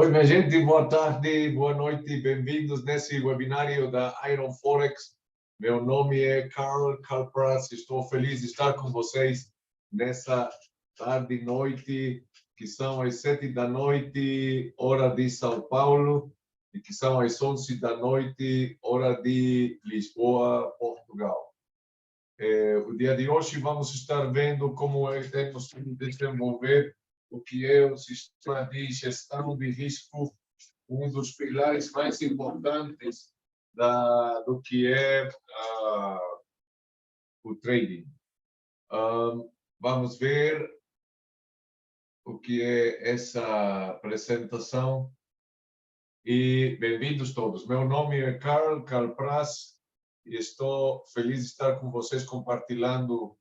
Oi, minha gente, boa tarde, boa noite, bem-vindos nesse webinário da Iron Forex. Meu nome é Carl Pras, estou feliz de estar com vocês nessa tarde e noite, que são as 7 da noite, hora de São Paulo, e que são as 11 da noite, hora de Lisboa, Portugal. O dia de hoje vamos estar vendo como temos que desenvolver o que é o sistema de gestão de risco, um dos pilares mais importantes do que é o trading. Vamos ver o que é essa apresentação. E bem-vindos todos. Meu nome é Carl Pras e estou feliz de estar com vocês compartilhando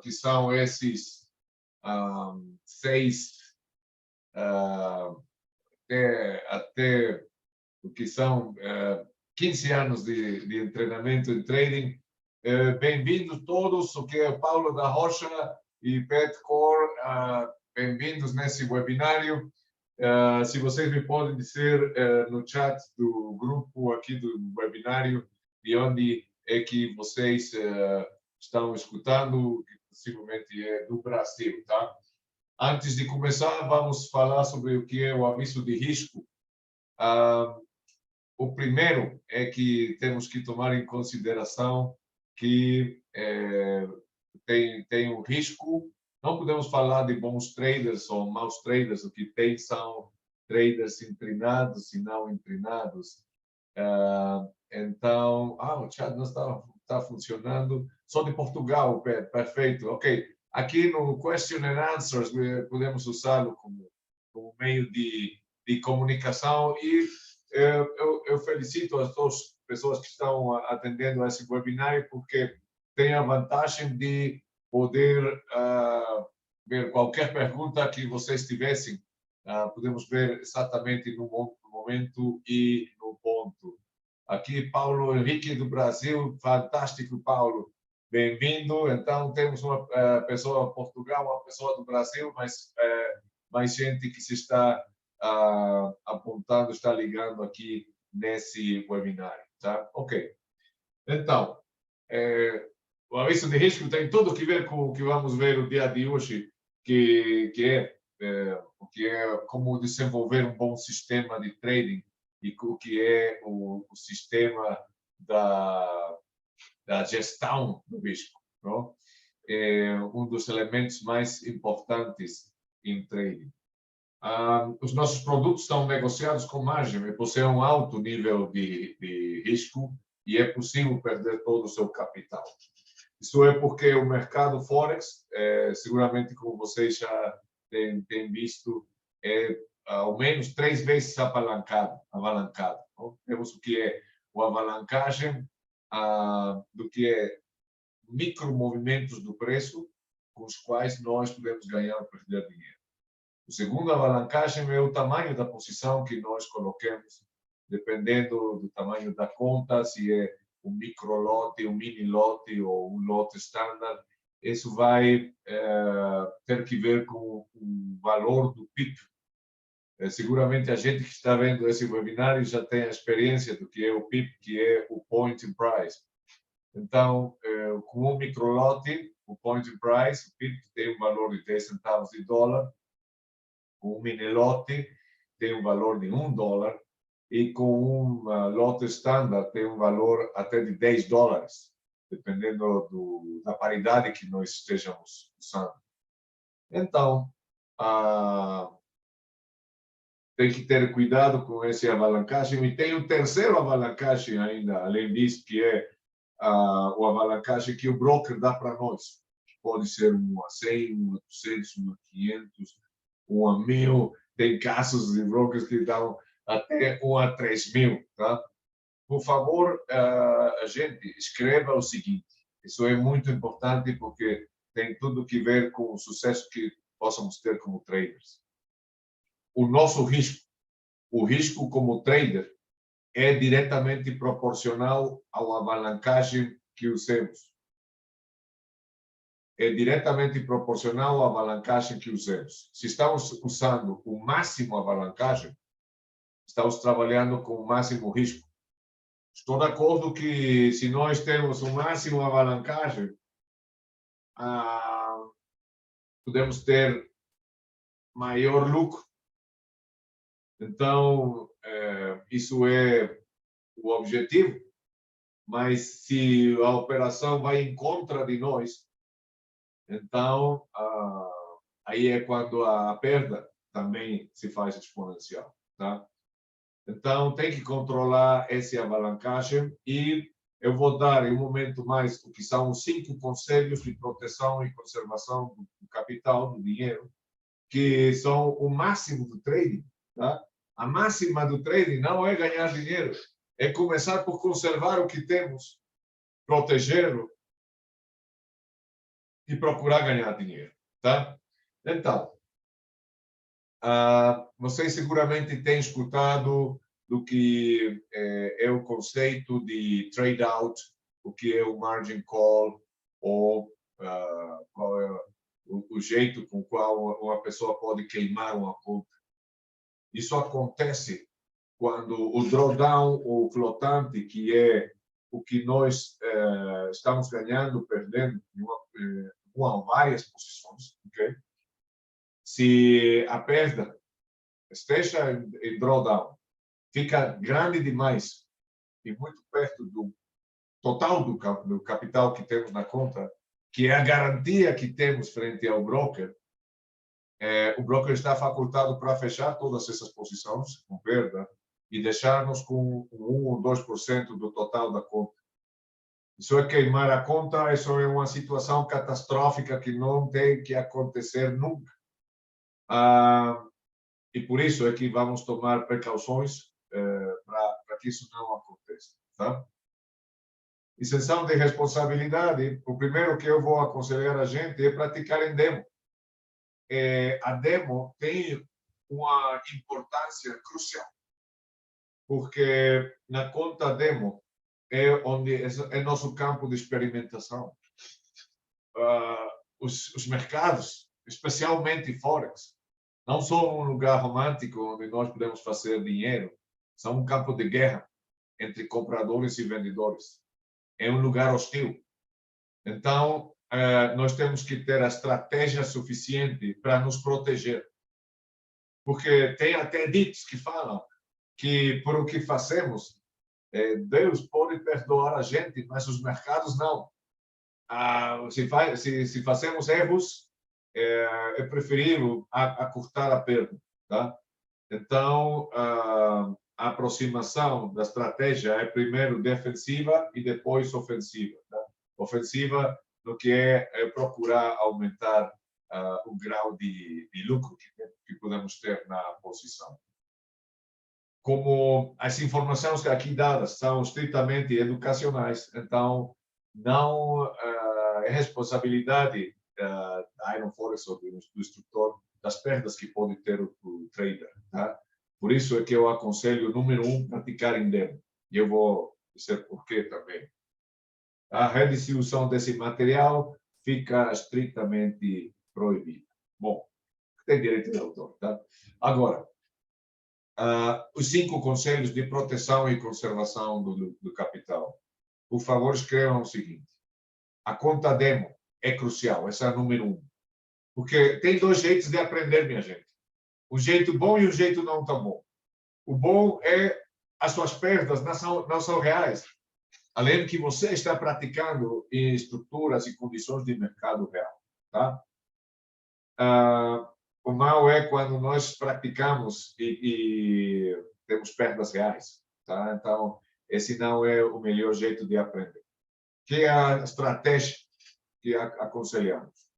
que são esses 6 até o que são 15 anos de treinamento em trading. Bem-vindos todos, o que é Paulo da Rocha e Pat Core, bem-vindos nesse webinário. Se vocês me podem dizer no chat do grupo aqui do webinário de onde é que vocês estão escutando, que possivelmente é do Brasil, tá? Antes de começar, vamos falar sobre o que é o aviso de risco. O primeiro é que temos que tomar em consideração que tem um risco. Não podemos falar de bons traders ou maus traders. O que tem são traders inclinados e não inclinados. Então, o chat não está funcionando. Só de Portugal, perfeito. Ok. Aqui no Question and Answers podemos usá-lo como meio de comunicação e eu felicito as duas pessoas que estão atendendo a esse webinário porque tem a vantagem de poder ver qualquer pergunta que vocês tivessem. Podemos ver exatamente no momento e no ponto. Aqui, Paulo Henrique do Brasil. Fantástico, Paulo. Bem-vindo. Então, temos uma pessoa de Portugal, uma pessoa do Brasil, mas mais gente que se está apontando, está ligando aqui nesse webinário, tá? Ok. Então, o aviso de risco tem tudo a ver com o que vamos ver o dia de hoje, que é como desenvolver um bom sistema de trading e o que é o sistema da gestão do risco, não? É um dos elementos mais importantes em trading. Os nossos produtos são negociados com margem, possui um alto nível de risco e é possível perder todo o seu capital. Isso é porque o mercado Forex, seguramente como vocês já têm visto, é ao menos 3 vezes apalancado. Não? Temos o que é a alavancagem, do que é micromovimentos do preço, com os quais nós podemos ganhar ou perder dinheiro. O segundo, a alavancagem, é o tamanho da posição que nós colocamos, dependendo do tamanho da conta, se é um micro lote, um mini lote ou um lote standard. Isso vai ter que ver com o valor do PIP. Seguramente a gente que está vendo esse webinário já tem a experiência do que é o PIP, que é o Point in Price. Então, com um micro lote, o Point in Price, o PIP tem um valor de 10 centavos de dólar. Com um mini lote tem um valor de $1 e com um lote standard tem um valor até de $10, dependendo da paridade que nós estejamos usando. Então, tem que ter cuidado com essa alavancagem. E tem um terceiro alavancagem ainda, além disso, que é o alavancagem que o broker dá para nós. Pode ser 1 a 100, 1 a 200, 1 a 500, 1 a 1000. Tem casos de brokers que dão até 1 a 3000, tá? Por favor, gente, escreva o seguinte. Isso é muito importante porque tem tudo a ver com o sucesso que possamos ter como traders. O nosso risco, o risco como trader, é diretamente proporcional à alavancagem que usemos. é diretamente proporcional à alavancagem que usamos. Se estamos usando o máximo alavancagem, estamos trabalhando com o máximo risco. Estou de acordo que se nós temos o máximo alavancagem, podemos ter maior lucro. Então, isso é o objetivo. Mas se a operação vai em contra de nós, então aí é quando a perda também se faz exponencial, tá? Então tem que controlar essa alavancagem e eu vou dar em um momento mais o que são os 5 conselhos de proteção e conservação do capital, do dinheiro, que são o máximo do trading, tá? A máxima do trading não é ganhar dinheiro, é começar por conservar o que temos, protegê-lo e procurar ganhar dinheiro, tá? Então, vocês seguramente têm escutado do que é o conceito de trade out, o que é o margin call, ou qual é o jeito com qual uma pessoa pode queimar uma conta. Isso acontece quando o drawdown, o flotante, que é o que nós estamos ganhando, perdendo, uma ou várias posições, ok? Se a perda esteja em drawdown, fica grande demais e muito perto do total do capital que temos na conta, que é a garantia que temos frente ao broker, o broker está facultado para fechar todas essas posições com perda e deixar-nos com 1 ou 2% do total da conta. Isso é queimar a conta, isso é uma situação catastrófica que não tem que acontecer nunca. E por isso é que vamos tomar precauções para que isso não aconteça. Tá? Isenção de responsabilidade, o primeiro que eu vou aconselhar a gente é praticar em demo. A demo tem uma importância crucial, porque na conta demo é onde é nosso campo de experimentação. Os mercados, especialmente Forex, não são um lugar romântico onde nós podemos fazer dinheiro, são um campo de guerra entre compradores e vendedores. É um lugar hostil. Então, nós temos que ter a estratégia suficiente para nos proteger. Porque tem até ditos que falam que, por o que fazemos, Deus pode perdoar a gente, mas os mercados não. Se fazemos erros, é preferível acurtar a perda. Tá? Então, a aproximação da estratégia é primeiro defensiva e depois ofensiva. Tá? Ofensiva no que é procurar aumentar o grau de lucro que podemos ter na posição. Como as informações aqui dadas são estritamente educacionais, então não é responsabilidade da Iron Forex ou do instrutor das perdas que pode ter o trader. Tá? Por isso é que eu aconselho, número 1, praticar em demo. E eu vou dizer por quê também. A redistribuição desse material fica estritamente proibida. Bom, tem direito de autor. Tá? Agora, os 5 conselhos de proteção e conservação do capital. Por favor, escrevam o seguinte. A conta demo é crucial, essa é a número 1. Porque tem 2 jeitos de aprender, minha gente. Um jeito bom e um jeito não tão bom. O bom é as suas perdas não são reais. Além de que você está praticando em estruturas e condições de mercado real. Tá? O mal é quando nós praticamos e temos perdas reais. Tá? Então, esse não é o melhor jeito de aprender. Que é a estratégia que aconselhamos.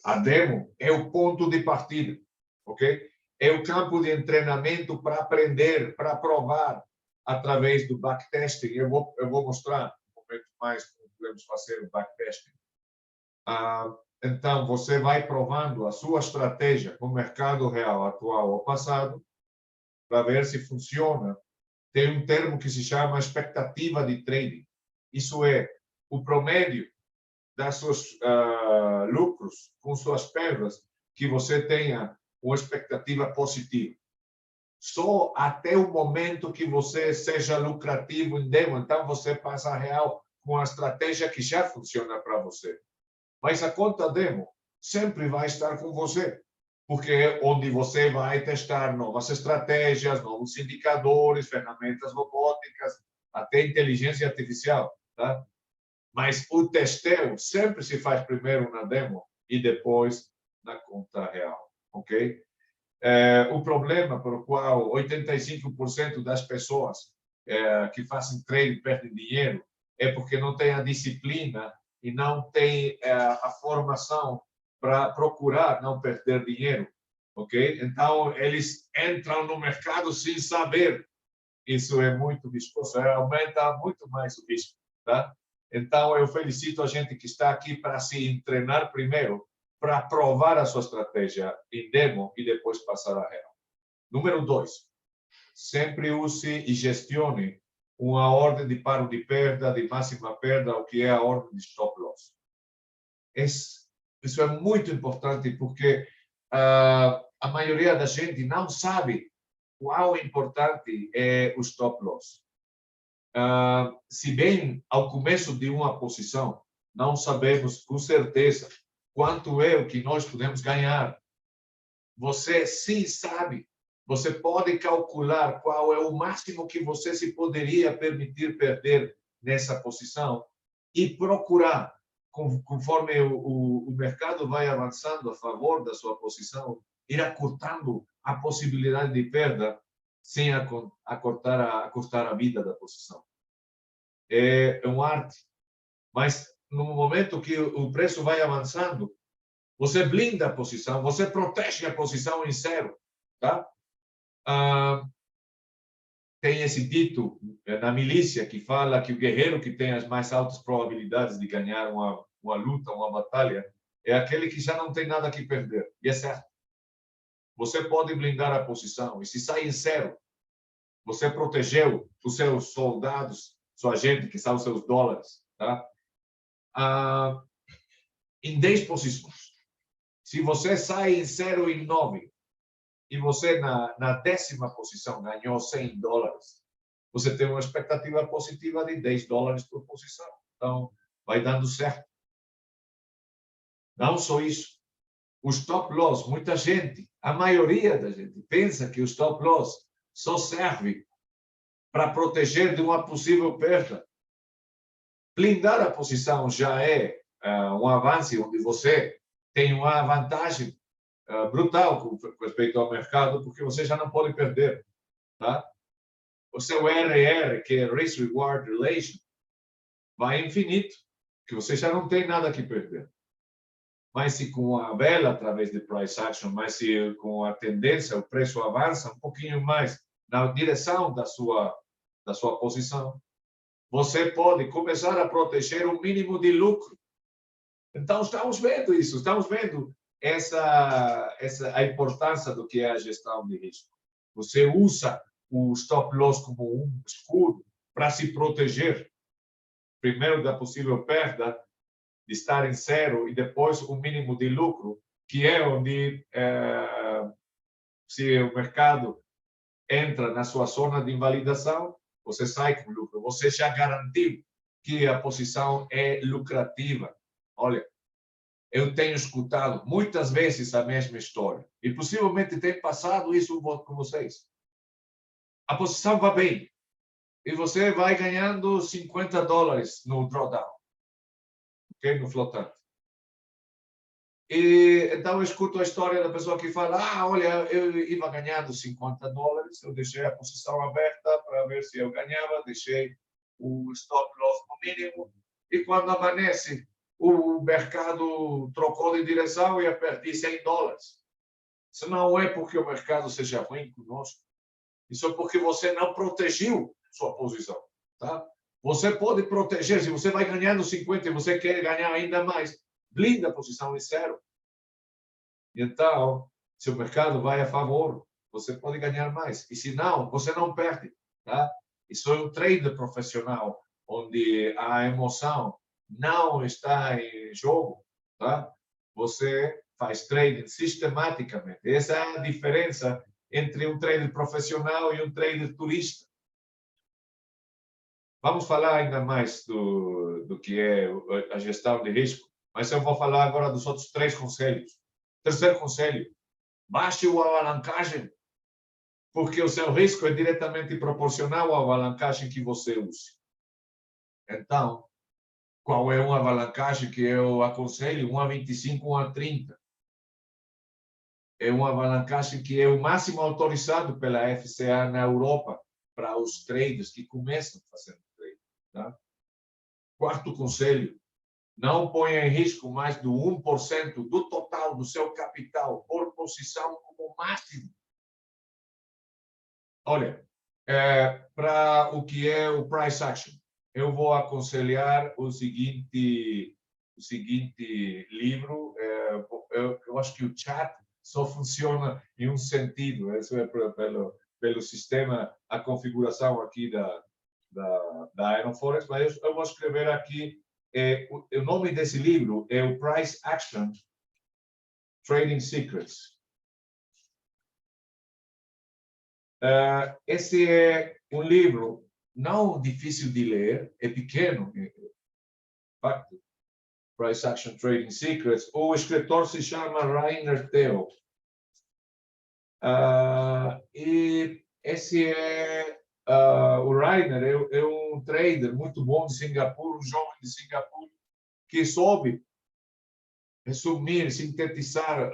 A demo é o ponto de partida, ok? É o campo de treinamento para aprender, para provar através do backtesting. Eu vou mostrar um momento mais como podemos fazer o backtesting. Então, você vai provando a sua estratégia com o mercado real atual ou passado para ver se funciona. Tem um termo que se chama expectativa de trading. Isso é o promédio das seus lucros com suas perdas que você tenha uma expectativa positiva. Só até o momento que você seja lucrativo em demo, então você passa a real com a estratégia que já funciona para você. Mas a conta demo sempre vai estar com você, porque é onde você vai testar novas estratégias, novos indicadores, ferramentas robóticas, até inteligência artificial, tá? Mas o testeo sempre se faz primeiro na demo e depois na conta real, ok? O problema pelo qual 85% das pessoas que fazem trade perdem dinheiro é porque não tem a disciplina e não tem a formação para procurar não perder dinheiro, ok? Então, eles entram no mercado sem saber. Isso é muito riscoso, aumenta muito mais o risco, tá? Então, eu felicito a gente que está aqui para se treinar primeiro, para provar a sua estratégia em demo e depois passar a real. Número 2, sempre use e gestione uma ordem de paro de perda, de máxima perda, o que é a ordem de stop loss. Isso é muito importante porque a maioria da gente não sabe qual importante é o stop loss. Se bem ao começo de uma posição, não sabemos com certeza quanto é o que nós podemos ganhar. Você sim sabe, você pode calcular qual é o máximo que você se poderia permitir perder nessa posição e procurar, conforme o mercado vai avançando a favor da sua posição, ir acortando a possibilidade de perda sem acortar a vida da posição. É uma arte, mas no momento que o preço vai avançando, você blinda a posição, você protege a posição em zero, tá? Tem esse dito na milícia que fala que o guerreiro que tem as mais altas probabilidades de ganhar uma luta, uma batalha, é aquele que já não tem nada que perder. E é certo. Você pode blindar a posição e se sai em zero, você protegeu os seus soldados, sua gente, que são os seus dólares, tá? Em 10 posições. Se você sai em 0,9 e você na 10ª posição ganhou $100, você tem uma expectativa positiva de $10 por posição. Então, vai dando certo. Não só isso. O stop loss, muita gente, a maioria da gente, pensa que o stop loss só serve para proteger de uma possível perda. Blindar a posição já é um avanço onde você tem uma vantagem brutal com respeito ao mercado, porque você já não pode perder, tá? O seu RR, que é Risk Reward Relation, vai infinito, que você já não tem nada que perder. Mas se com a vela, através de price action, mas se com a tendência, o preço avança um pouquinho mais na direção da sua posição, você pode começar a proteger o mínimo de lucro. Então, estamos vendo isso, estamos vendo a importância do que é a gestão de risco. Você usa o stop loss como um escudo para se proteger, primeiro da possível perda, de estar em zero, e depois o mínimo de lucro, que é onde, se o mercado entra na sua zona de invalidação, você sai com lucro. Você já garantiu que a posição é lucrativa. Olha, eu tenho escutado muitas vezes a mesma história e possivelmente tem passado isso com vocês. A posição vai bem e você vai ganhando $50 no drawdown, ok? No flotante. E então eu escuto a história da pessoa que fala: olha, eu ia ganhando $50, eu deixei a posição aberta para ver se eu ganhava, deixei o stop loss no mínimo e quando amanhece o mercado trocou de direção e eu perdi $100. Isso não é porque o mercado seja ruim conosco. Isso é porque você não protegeu sua posição, tá? Você pode proteger. Se você vai ganhando 50 e você quer ganhar ainda mais, blinda a posição em zero. Então, se o mercado vai a favor, você pode ganhar mais. E se não, você não perde, tá? Isso é um trader profissional, onde a emoção não está em jogo, tá? Você faz trading sistematicamente. Essa é a diferença entre um trader profissional e um trader turista. Vamos falar ainda mais do que é a gestão de risco, mas eu vou falar agora dos outros 3 conselhos. Terceiro conselho, baixe a alavancagem, porque o seu risco é diretamente proporcional à alavancagem que você use. Então, qual é uma alavancagem que eu aconselho? 1,25, 1,30. É uma alavancagem que é o máximo autorizado pela FCA na Europa para os traders que começam fazendo trade. Tá? Quarto conselho, não ponha em risco mais do 1% do total do seu capital por posição como máximo. Olha, para o que é o price action, eu vou aconselhar o seguinte livro. Eu acho que o chat só funciona em um sentido. Isso é pelo sistema, a configuração aqui da Aeroforex, mas eu vou escrever aqui. O nome desse livro é o Price Action Trading Secrets. Esse é um livro não difícil de ler, é pequeno, facto. Price Action Trading Secrets. O escritor se chama Rainer Theo. E esse o Rainer é um trader muito bom de Singapura, um jovem de Singapura que soube resumir, sintetizar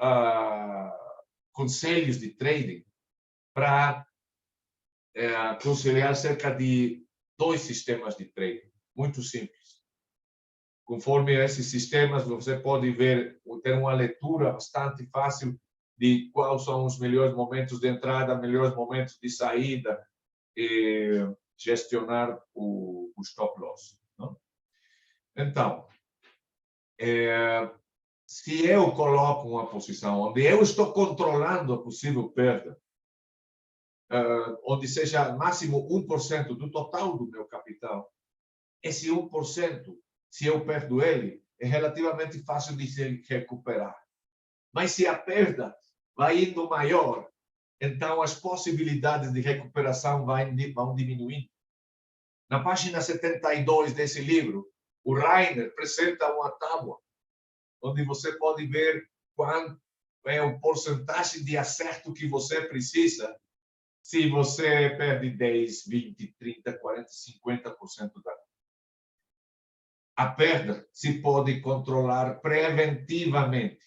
conselhos de trading para aconselhar cerca de 2 sistemas de trading, muito simples. Conforme esses sistemas, você pode ver, ter uma leitura bastante fácil de quais são os melhores momentos de entrada, melhores momentos de saída, e gestionar o stop loss. Não? Então, se eu coloco uma posição onde eu estou controlando a possível perda, onde seja máximo 1% do total do meu capital, esse 1%, se eu perdo ele, é relativamente fácil de se recuperar. Mas se a perda vai indo maior, então as possibilidades de recuperação vão diminuindo. Na página 72 desse livro, o Rainer apresenta uma tábua, onde você pode ver quanto é o porcentagem de acerto que você precisa se você perde 10, 20, 30, 40, 50% da a perda se pode controlar preventivamente.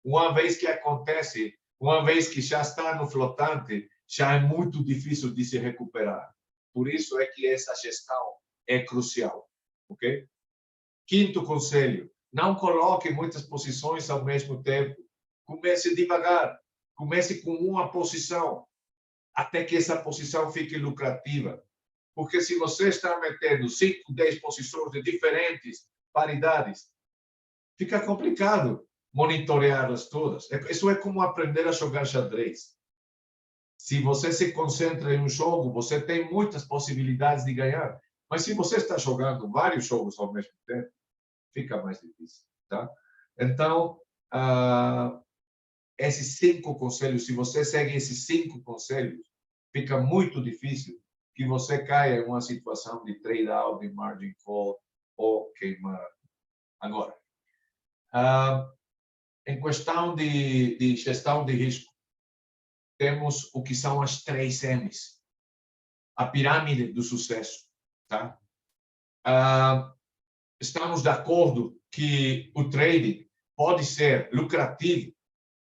Uma vez que acontece, uma vez que já está no flotante, já é muito difícil de se recuperar. Por isso é que essa gestão é crucial, ok? Quinto conselho, não coloque muitas posições ao mesmo tempo. Comece devagar, comece com uma posição, até que essa posição fique lucrativa. Porque se você está metendo 5, 10 posições de diferentes paridades, fica complicado monitoreá-las todas. Isso é como aprender a jogar xadrez. Se você se concentra em um jogo, você tem muitas possibilidades de ganhar. Mas se você está jogando vários jogos ao mesmo tempo, fica mais difícil. Tá? Então, esses 5 conselhos, se você segue esses 5 conselhos, fica muito difícil que você caia em uma situação de trade out, de margin call ou queimar. Agora, em questão de gestão de risco, temos o que são as 3 M's. A pirâmide do sucesso. Tá? Estamos de acordo que o trading pode ser lucrativo,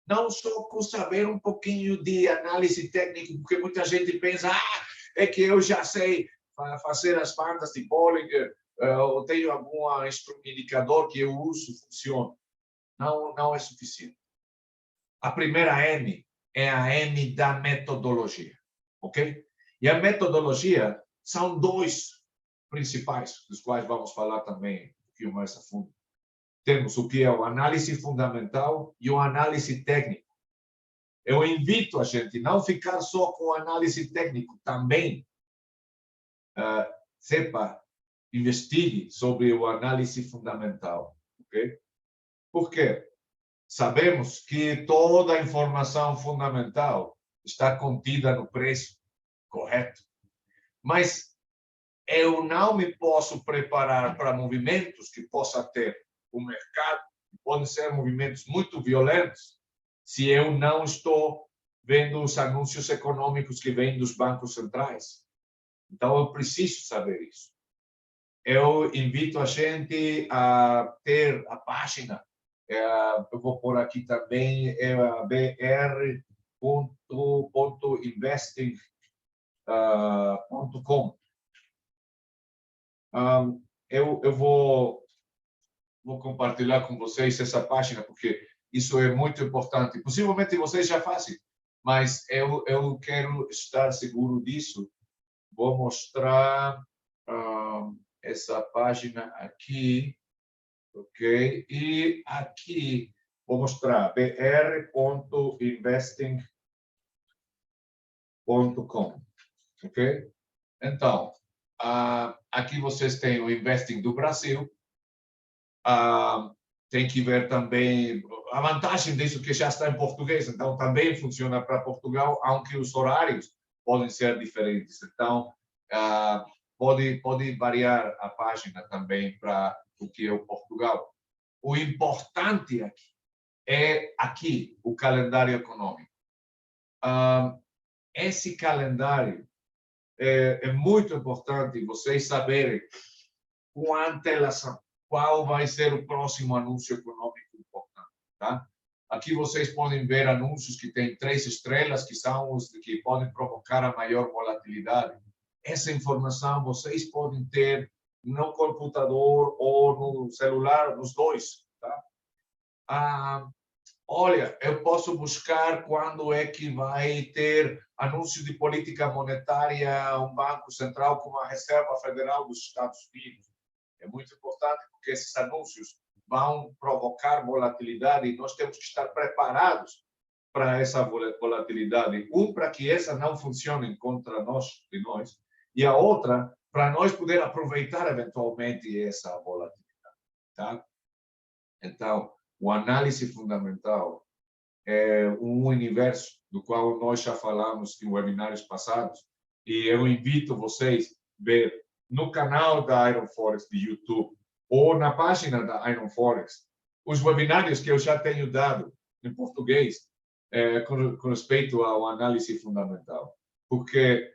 não só com saber um pouquinho de análise técnica, porque muita gente pensa, é que eu já sei fazer as bandas de Bollinger, eu tenho algum indicador que eu uso, funciona. Não é suficiente. A primeira M é a M da metodologia, ok? E a metodologia são 2 principais, dos quais vamos falar também um pouquinho mais a fundo. Temos o que é o análise fundamental e o análise técnico. Eu invito a gente a não ficar só com análise técnico, também sepa investigue sobre o análise fundamental, ok? Por quê? Sabemos que toda a informação fundamental está contida no preço, correto? Mas eu não me posso preparar para movimentos que possa ter o mercado, que podem ser movimentos muito violentos, se eu não estou vendo os anúncios econômicos que vêm dos bancos centrais. Então, eu preciso saber isso. Eu invito a gente a ter a página, eu vou pôr aqui também, br.investing.com. Eu vou compartilhar com vocês essa página, porque isso é muito importante. Possivelmente vocês já fazem, mas eu quero estar seguro disso. Vou mostrar essa página aqui, ok? E aqui vou mostrar br.investing.com, ok? Então, aqui vocês têm o Investing do Brasil. Tem que ver também a vantagem disso que já está em português, então também funciona para Portugal, aunque os horários podem ser diferentes. Então, pode variar a página também para o que é o Portugal. O importante é o calendário econômico. Esse calendário é muito importante vocês saberem com antelação qual vai ser o próximo anúncio econômico importante, tá? Aqui vocês podem ver anúncios que têm 3 estrelas, que são os que podem provocar a maior volatilidade. Essa informação vocês podem ter no computador ou no celular, nos dois, tá? Olha, eu posso buscar quando é que vai ter anúncio de política monetária um banco central como a Reserva Federal dos Estados Unidos. É muito importante porque esses anúncios vão provocar volatilidade e nós temos que estar preparados para essa volatilidade. Para que essa não funcione contra nós, e a outra, para nós poder aproveitar eventualmente essa volatilidade, tá? Então, o análise fundamental é um universo do qual nós já falamos em webinários passados, e eu invito vocês a ver no canal da Iron Forex de YouTube ou na página da Iron Forex os webinários que eu já tenho dado em português com respeito ao análise fundamental, porque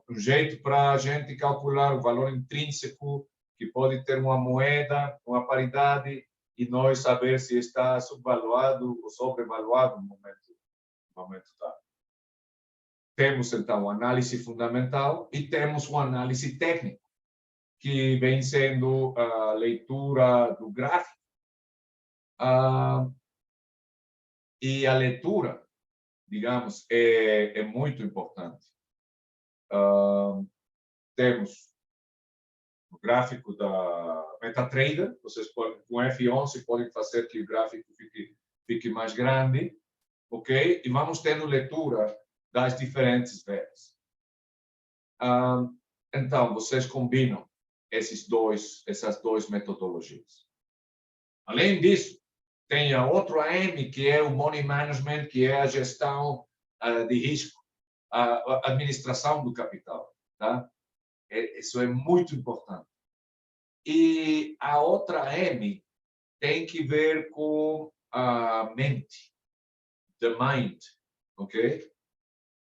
um jeito para a gente calcular o valor intrínseco que pode ter uma moeda, uma paridade, e nós saber se está subvaluado ou sobrevaluado no momento dado. Temos, então, análise fundamental e temos uma análise técnica, que vem sendo a leitura do gráfico. E a leitura, digamos, é muito importante. Temos o gráfico da MetaTrader, vocês podem, com F11 podem fazer que o gráfico fique mais grande, ok? E vamos tendo leitura das diferentes velas. Então, vocês combinam essas duas metodologias. Além disso, tem a outra AM, que é o Money Management, que é a gestão de risco, a administração do capital, tá? Isso é muito importante. E a outra M tem que ver com a mente, the mind, ok?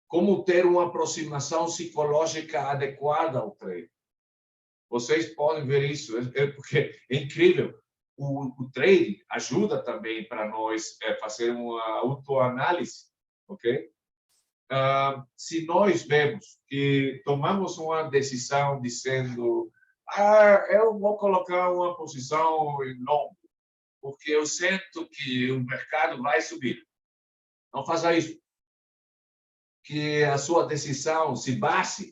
Como ter uma aproximação psicológica adequada ao trade. Vocês podem ver isso, porque é incrível. O trade ajuda também para nós fazer uma autoanálise, ok? Se nós vemos que tomamos uma decisão dizendo eu vou colocar uma posição em longo, porque eu sinto que o mercado vai subir. Não faça isso. Que a sua decisão se base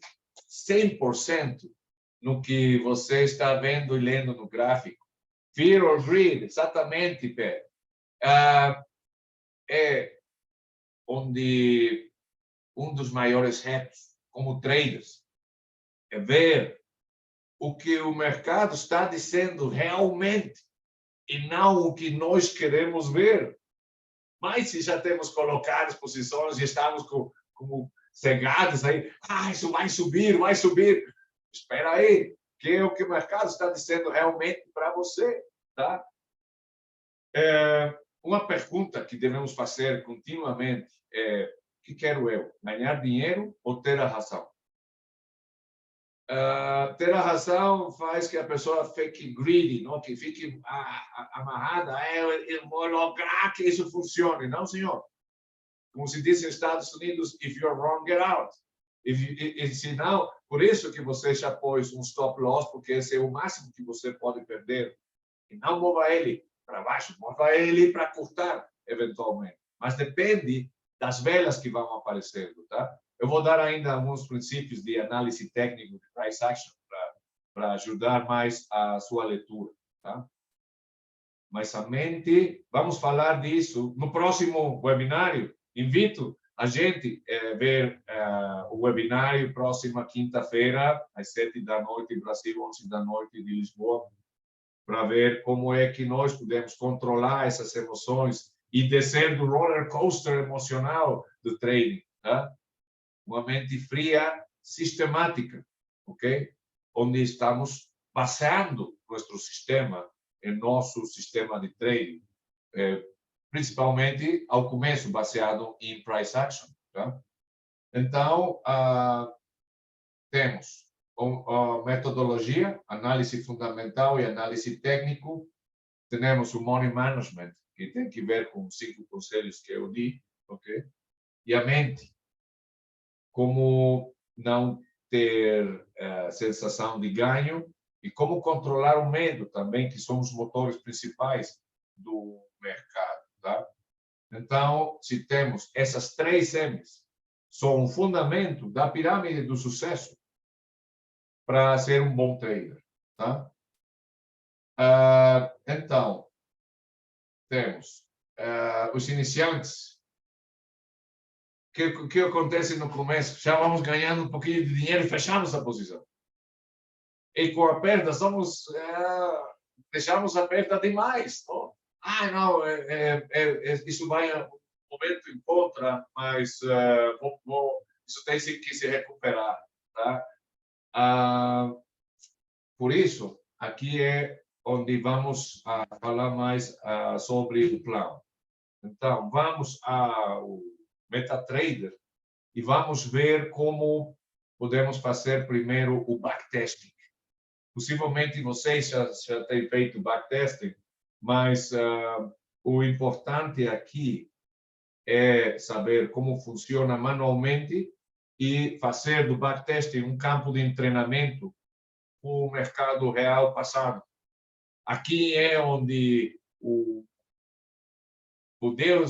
100% no que você está vendo e lendo no gráfico. Fear or greed, exatamente, Pé. É onde um dos maiores retos como traders é ver o que o mercado está dizendo realmente e não o que nós queremos ver. Mas se já temos colocado as posições e estamos como cegados aí, isso vai subir, vai subir. Espera aí, que é o que o mercado está dizendo realmente para você, tá? Uma pergunta que devemos fazer continuamente é: o que quero eu? Ganhar dinheiro ou ter a razão? Ter a razão faz que a pessoa fique greedy, não? Que fique amarrada. Eu vou lograr que isso funcione. Não, senhor. Como se diz nos Estados Unidos, if you're wrong, get out. Se não, por isso que você já pôs um stop loss, porque esse é o máximo que você pode perder. E não mova ele para baixo, mova ele para cortar, eventualmente. Mas depende das velas que vão aparecendo, tá? Eu vou dar ainda alguns princípios de análise técnica de price action para ajudar mais a sua leitura, tá? Mas a mente, vamos falar disso no próximo webinário. Invito a gente a ver o webinário próxima quinta-feira, às 7h em Brasil, 11h de Lisboa, para ver como é que nós podemos controlar essas emoções e descer do roller coaster emocional do trading, tá? Uma mente fria, sistemática, ok? Onde estamos baseando nosso sistema em nosso sistema de trading, principalmente ao começo baseado em price action, tá? Então, temos a metodologia, análise fundamental e análise técnico. Temos o money management, que tem que ver com 5 conselhos que eu di, ok? E a mente, como não ter sensação de ganho e como controlar o medo também, que são os motores principais do mercado, tá? Então, se temos essas 3 M's, são um fundamento da pirâmide do sucesso para ser um bom trader, tá? Então, temos os iniciantes. O que acontece no começo? Já vamos ganhando um pouquinho de dinheiro e fechamos a posição. E com a perda, deixamos a perda demais. Não? Não, isso vai um momento em contra, mas isso tem que se recuperar. Tá? Por isso, aqui é onde vamos falar mais sobre o plano. Então, vamos ao MetaTrader e vamos ver como podemos fazer primeiro o backtesting. Possivelmente vocês já têm feito backtesting, mas o importante aqui é saber como funciona manualmente e fazer do backtesting um campo de treinamento para o mercado real passado. Aqui é onde podeu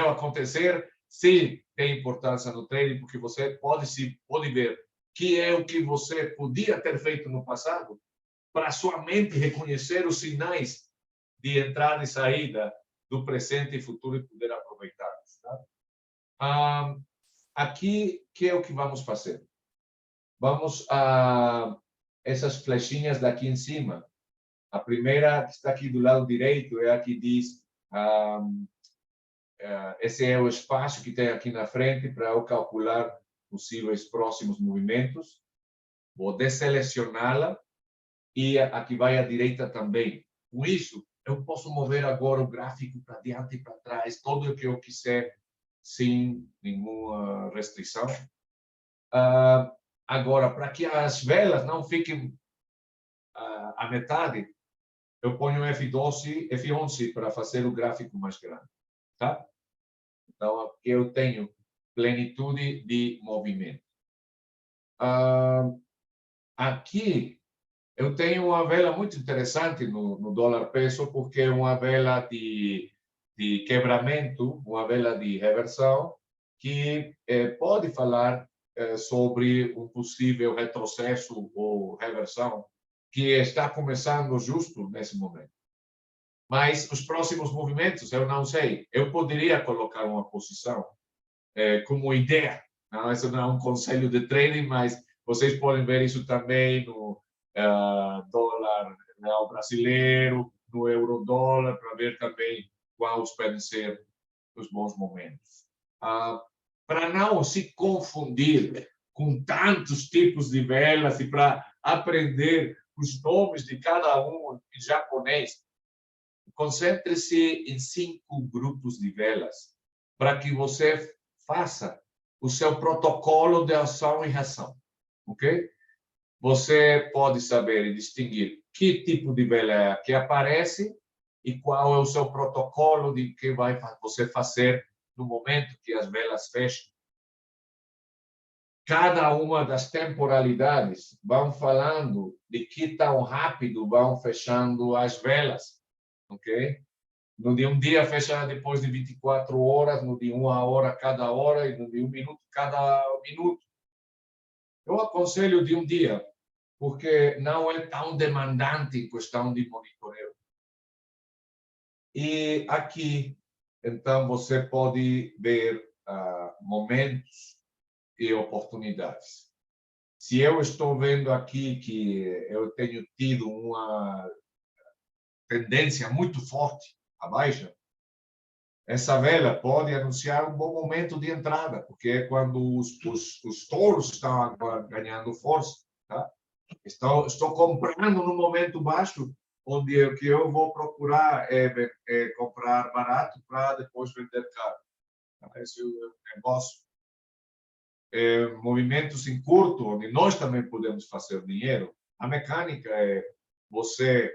acontecer, se tem importância no trading, porque você pode ver que é o que você podia ter feito no passado, para sua mente reconhecer os sinais de entrada e saída do presente e futuro e poder aproveitá-los. Tá? Aqui, que é o que vamos fazer? Vamos a essas flechinhas daqui em cima. A primeira que está aqui do lado direito é a que diz esse é o espaço que tem aqui na frente para eu calcular possíveis próximos movimentos. Vou deselecioná-la e aqui vai à direita também. Com isso, eu posso mover agora o gráfico para diante e para trás, todo o que eu quiser, sem nenhuma restrição. Agora, para que as velas não fiquem à metade, eu ponho F11 para fazer o gráfico mais grande. Tá? Então, aqui eu tenho plenitude de movimento. Aqui, eu tenho uma vela muito interessante no dólar-peso, porque é uma vela de quebramento, uma vela de reversão, que pode falar sobre um possível retrocesso ou reversão que está começando justo nesse momento. Mas os próximos movimentos, eu não sei. Eu poderia colocar uma posição como ideia. Não, isso não é um conselho de trading, mas Vocês podem ver isso também no dólar real brasileiro, no euro-dólar, para ver também quais podem ser os bons momentos. Para não se confundir com tantos tipos de velas e para aprender os nomes de cada um em japonês, concentre-se em 5 grupos de velas para que você faça o seu protocolo de ação e reação, ok? Você pode saber e distinguir que tipo de vela é a que aparece e qual é o seu protocolo de que vai você fazer no momento que as velas fecham. Cada uma das temporalidades vão falando de que tão rápido vão fechando as velas, ok? No de um dia fecha depois de 24 horas, no de 1 hora cada hora e no de 1 minuto cada minuto. Eu aconselho de um dia, porque não é tão demandante em questão de monitoreio. E aqui, então, você pode ver momentos e oportunidades. Se eu estou vendo aqui que eu tenho tido uma tendência muito forte à baixa, essa vela pode anunciar um bom momento de entrada, porque é quando os touros estão agora ganhando força. Tá? Estou comprando no momento baixo, onde o que eu vou procurar é comprar barato para depois vender caro. Esse é o negócio. Movimentos em curto, onde nós também podemos fazer dinheiro. A mecânica é você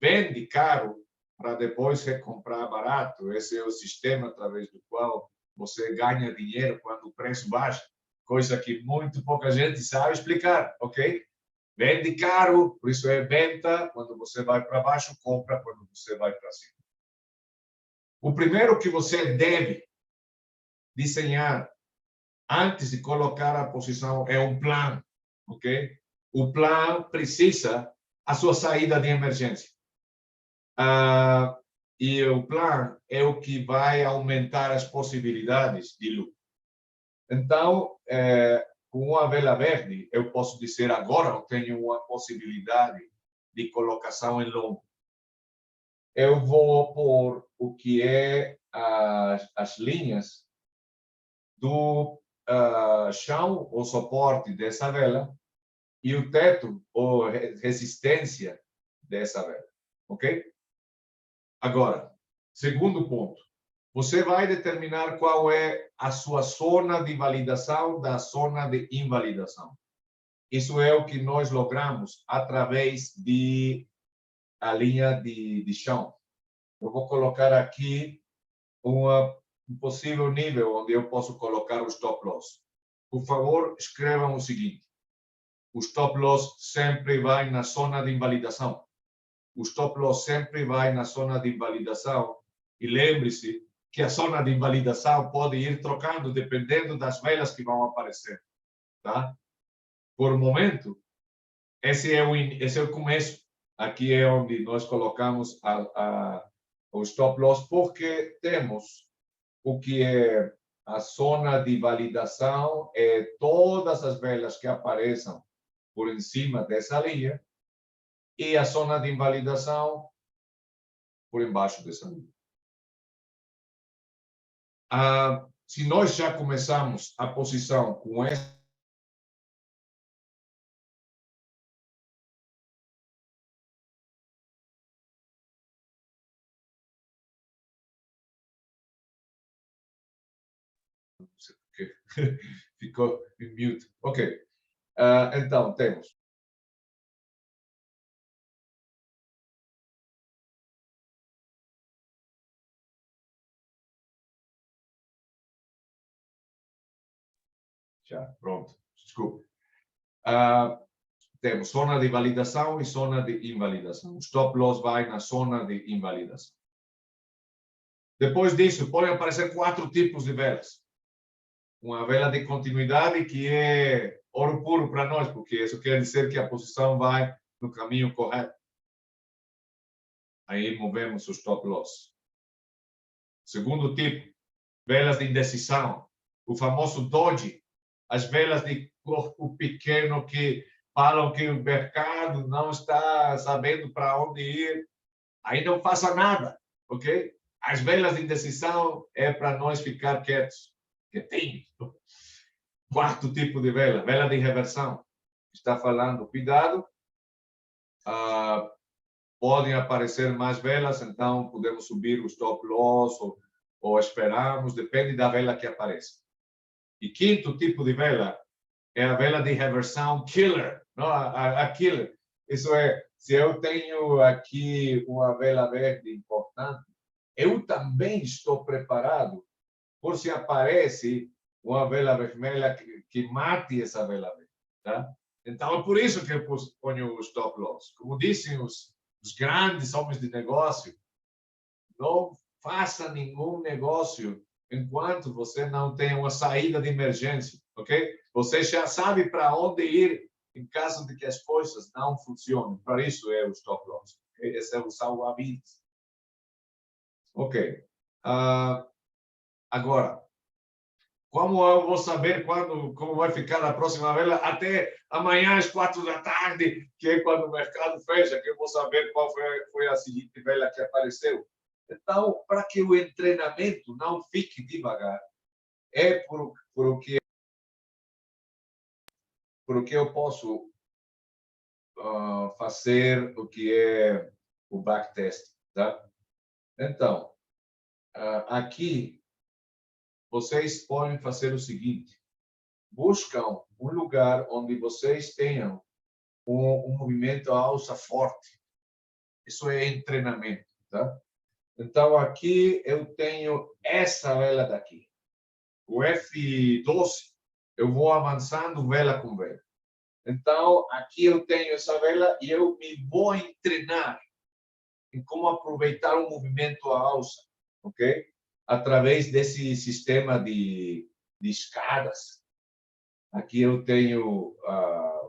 vende caro para depois recomprar barato. Esse é o sistema através do qual você ganha dinheiro quando o preço baixa, coisa que muito pouca gente sabe explicar, ok? Vende caro, por isso é venda quando você vai para baixo, compra quando você vai para cima. O primeiro que você deve desenhar antes de colocar a posição é um plano, ok? O plano precisa a sua saída de emergência. E o plano é o que vai aumentar as possibilidades de lucro. Então, com uma vela verde, eu posso dizer agora eu tenho uma possibilidade de colocação em longo. Eu vou pôr o que é as linhas do chão, o suporte dessa vela, e o teto, ou resistência dessa vela. Ok? Agora, segundo ponto. Você vai determinar qual é a sua zona de validação da zona de invalidação. Isso é o que nós logramos através da linha de chão. Eu vou colocar aqui um possível nível onde eu posso colocar o stop loss. Por favor, escrevam o seguinte. O stop loss sempre vai na zona de invalidação. O stop loss sempre vai na zona de invalidação. E lembre-se que a zona de invalidação pode ir trocando dependendo das velas que vão aparecer. Tá? Por momento, esse é o começo. Aqui é onde nós colocamos o stop loss, porque temos o que é a zona de validação, é todas as velas que apareçam por em cima dessa linha, e a zona de invalidação por embaixo dessa linha. Se nós já começamos a posição com essa ficou em mute. Ok. Então, temos. Já, pronto. Desculpe. Temos zona de validação e zona de invalidação. O stop loss vai na zona de invalidação. Depois disso, podem aparecer 4 tipos de velas. Uma vela de continuidade, que é ouro puro para nós, porque isso quer dizer que a posição vai no caminho correto. Aí movemos o stop loss. Segundo tipo, velas de indecisão. O famoso doji. As velas de corpo pequeno que falam que o mercado não está sabendo para onde ir, aí não faça nada, ok? As velas de indecisão é para nós ficar quietos, quietinhos. Quarto tipo de vela, vela de reversão. Está falando, cuidado, podem aparecer mais velas, então podemos subir o stop loss ou esperamos, depende da vela que apareça. E quinto tipo de vela é a vela de reversão killer, não? A killer. Isso é, se eu tenho aqui uma vela verde importante, eu também estou preparado por se aparece uma vela vermelha que mate essa vela verde. Tá? Então, é por isso que eu ponho o stop loss. Como dizem os grandes homens de negócio, não faça nenhum negócio enquanto você não tem uma saída de emergência, ok? Você já sabe para onde ir em caso de que as coisas não funcionem. Para isso é o stop loss. Okay? Esse é o salva-vidas. Ok. Agora, como eu vou saber como vai ficar a próxima vela? Até amanhã às 4 da tarde, que é quando o mercado fecha, que eu vou saber qual foi a seguinte vela que apareceu. Então, para que o treinamento não fique devagar, é por o que eu posso fazer o que é o backtest, tá? Então, aqui vocês podem fazer o seguinte: buscam um lugar onde vocês tenham um movimento à alça forte. Isso é treinamento, tá? Então, aqui eu tenho essa vela daqui. O F12, eu vou avançando vela com vela. Então, aqui eu tenho essa vela e eu me vou treinar em como aproveitar o movimento à alça, ok? Através desse sistema de escadas. Aqui eu tenho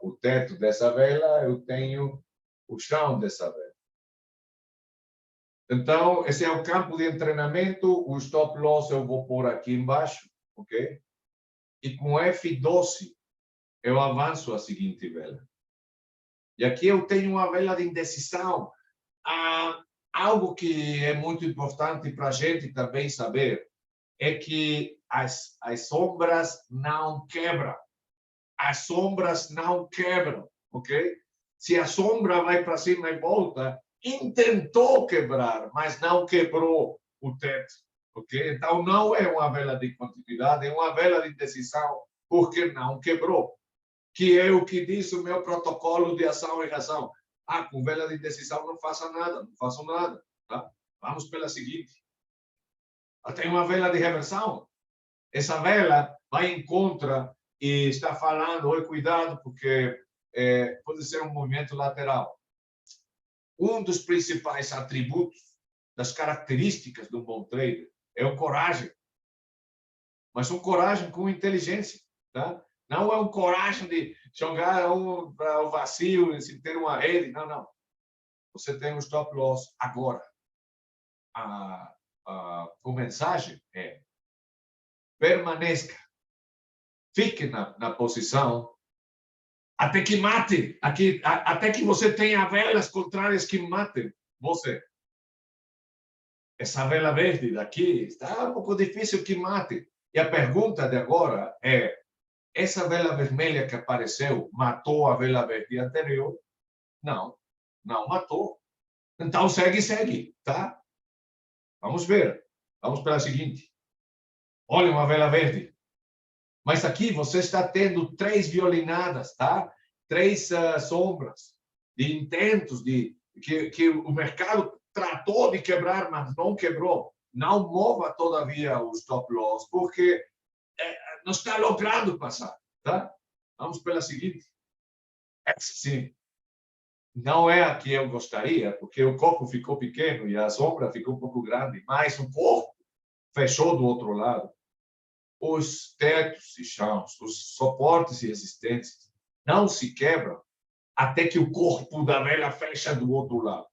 o teto dessa vela, eu tenho o chão dessa vela. Então, esse é o campo de treinamento. O stop loss eu vou pôr aqui embaixo, ok? E com F12 eu avanço a seguinte vela. E aqui eu tenho uma vela de indecisão. Algo que é muito importante para a gente também saber é que as sombras não quebram. As sombras não quebram, ok? Se a sombra vai para cima e volta, intentou quebrar, mas não quebrou o teto, ok? Então, não é uma vela de continuidade, é uma vela de indecisão, porque não quebrou. Que é o que diz o meu protocolo de ação e reação. Com vela de indecisão não faça nada, não faço nada. Tá? Vamos pela seguinte. Tem uma vela de reversão. Essa vela vai em contra e está falando, oi, cuidado, porque pode ser um movimento lateral. Um dos principais atributos, das características do bom trader, é a coragem. Mas uma coragem com inteligência. Tá? Não é uma coragem de jogar para o vazio, sem ter uma rede. Não, não. Você tem um stop loss agora. A mensagem é: permaneça, fique na posição até que mate, até que você tenha velas contrárias que matem você. Essa vela verde daqui está um pouco difícil que mate. E a pergunta de agora é: essa vela vermelha que apareceu matou a vela verde anterior? Não, não matou. Então segue, tá? Vamos ver. Vamos para a seguinte. Olha uma vela verde. Mas aqui você está tendo 3 violinadas, tá? 3 sombras de intentos de que o mercado tratou de quebrar, mas não quebrou. Não mova todavia o stop loss, porque não está logrando passar, tá? Vamos pela seguinte. Essa sim, não é a que eu gostaria, porque o corpo ficou pequeno e a sombra ficou um pouco grande, mas o corpo fechou do outro lado. Os tetos e chãos, os suportes e resistências não se quebram até que o corpo da vela fecha do outro lado.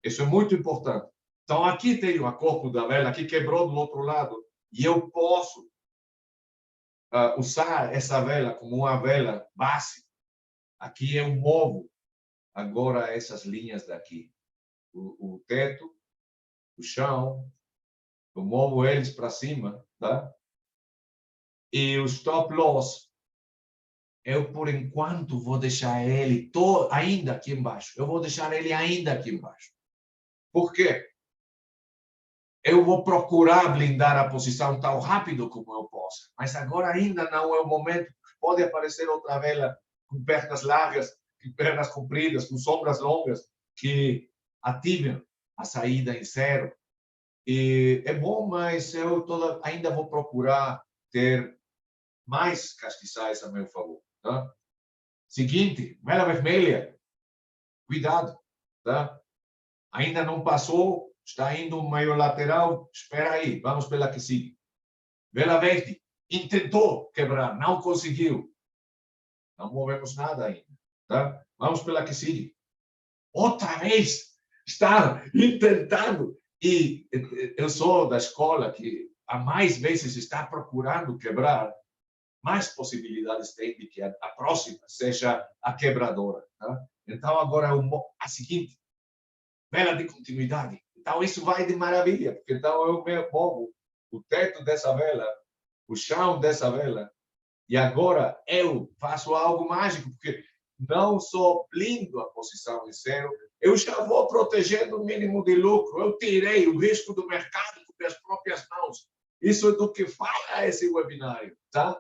Isso é muito importante. Então, aqui tem o corpo da vela que quebrou do outro lado e eu posso usar essa vela como uma vela base. Aqui eu movo agora essas linhas daqui. O teto, o chão, eu movo eles para cima, tá? E o stop loss, eu, por enquanto, vou deixar ele ainda aqui embaixo. Eu vou deixar ele ainda aqui embaixo. Por quê? Eu vou procurar blindar a posição tão rápido como eu posso. Mas agora ainda não é o momento. Pode aparecer outra vela com pernas largas, com pernas compridas, com sombras longas, que ativem a saída em zero. E é bom, mas eu ainda vou procurar ter mais castiçais a meu favor. Tá? Seguinte, vela vermelha, cuidado, tá? Ainda não passou, está indo um meio lateral, espera aí, vamos pela que sigue. Vela verde, intentou quebrar, não conseguiu. Não movemos nada ainda, tá? Vamos pela que sigue. Outra vez, está tentando. E eu sou da escola que a mais vezes está procurando quebrar, mais possibilidades tem de que a próxima seja a quebradora. Tá? Então, agora a seguinte, vela de continuidade. Então, isso vai de maravilha, porque então eu movo o teto dessa vela, o chão dessa vela, e agora eu faço algo mágico, porque não só blindo a posição em zero, eu já vou protegendo o mínimo de lucro. Eu tirei o risco do mercado com as próprias mãos. Isso é do que fala esse webinário, tá?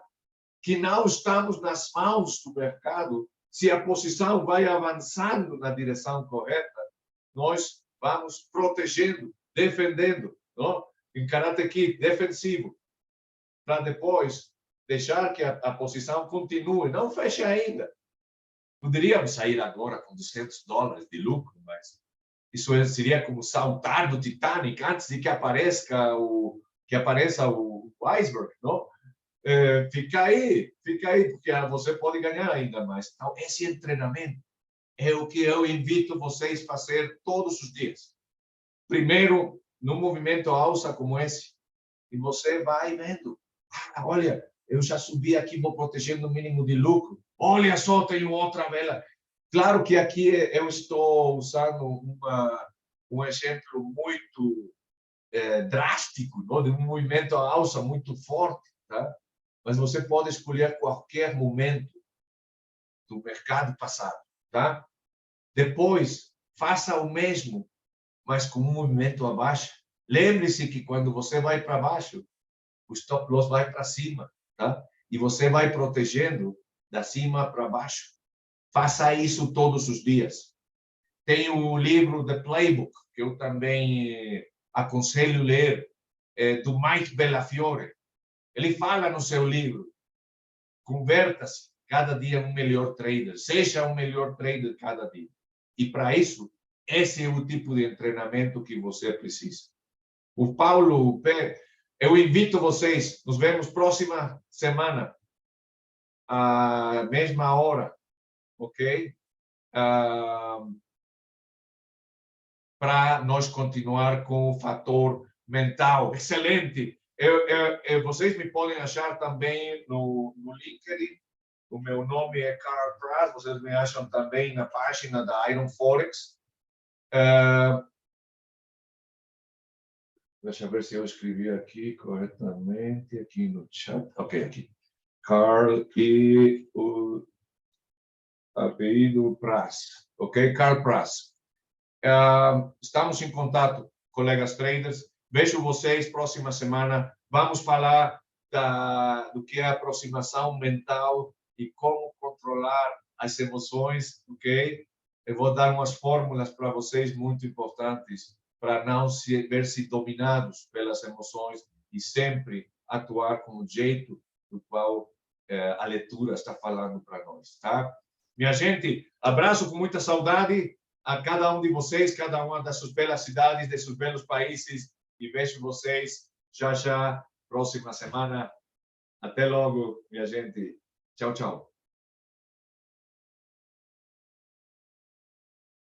Que não estamos nas mãos do mercado. Se a posição vai avançando na direção correta, nós vamos protegendo, defendendo, não? Em Karate Kid, defensivo, para depois deixar que a posição continue. Não feche ainda. Poderíamos sair agora com $200 de lucro, mas isso seria como saltar do Titanic antes de que apareça o iceberg, não? Fica aí, porque você pode ganhar ainda mais. Então, esse treinamento é o que eu invito vocês a fazer todos os dias. Primeiro, num movimento alça como esse, e você vai vendo. Olha, eu já subi aqui, vou protegendo o mínimo de lucro. Olha só, tenho outra vela. Claro que aqui eu estou usando um exemplo muito drástico, não? De um movimento à alça muito forte, tá? Mas você pode escolher qualquer momento do mercado passado, tá? Depois, faça o mesmo, mas com um movimento abaixo. Lembre-se que quando você vai para baixo, o stop loss vai para cima, tá? E você vai protegendo da cima para baixo. Faça isso todos os dias. Tem o livro The Playbook, que eu também aconselho ler, do Mike Bellafiore. Ele fala no seu livro, converta-se cada dia um melhor trader, seja um melhor trader cada dia. E para isso, esse é o tipo de treinamento que você precisa. O Paulo Pé, eu invito vocês, nos vemos próxima semana, à mesma hora, ok? Para nós continuar com o fator mental. Excelente! Vocês me podem achar também no LinkedIn. O meu nome é Carl Praz. Vocês me acham também na página da Iron Forex. Deixa eu ver se eu escrevi aqui corretamente, aqui no chat. Ok, aqui. Carl e o apelido Praz. Ok, Carl Praz. Estamos em contato, colegas traders. Vejo vocês próxima semana. Vamos falar do que é a aproximação mental e como controlar as emoções, ok? Eu vou dar umas fórmulas para vocês muito importantes para não ver-se dominados pelas emoções e sempre atuar com o jeito do qual a leitura está falando para nós, tá? Minha gente, abraço com muita saudade a cada um de vocês, cada uma das suas belas cidades, de seus belos países, e vejo vocês já, próxima semana. Até logo, minha gente. Tchau, tchau.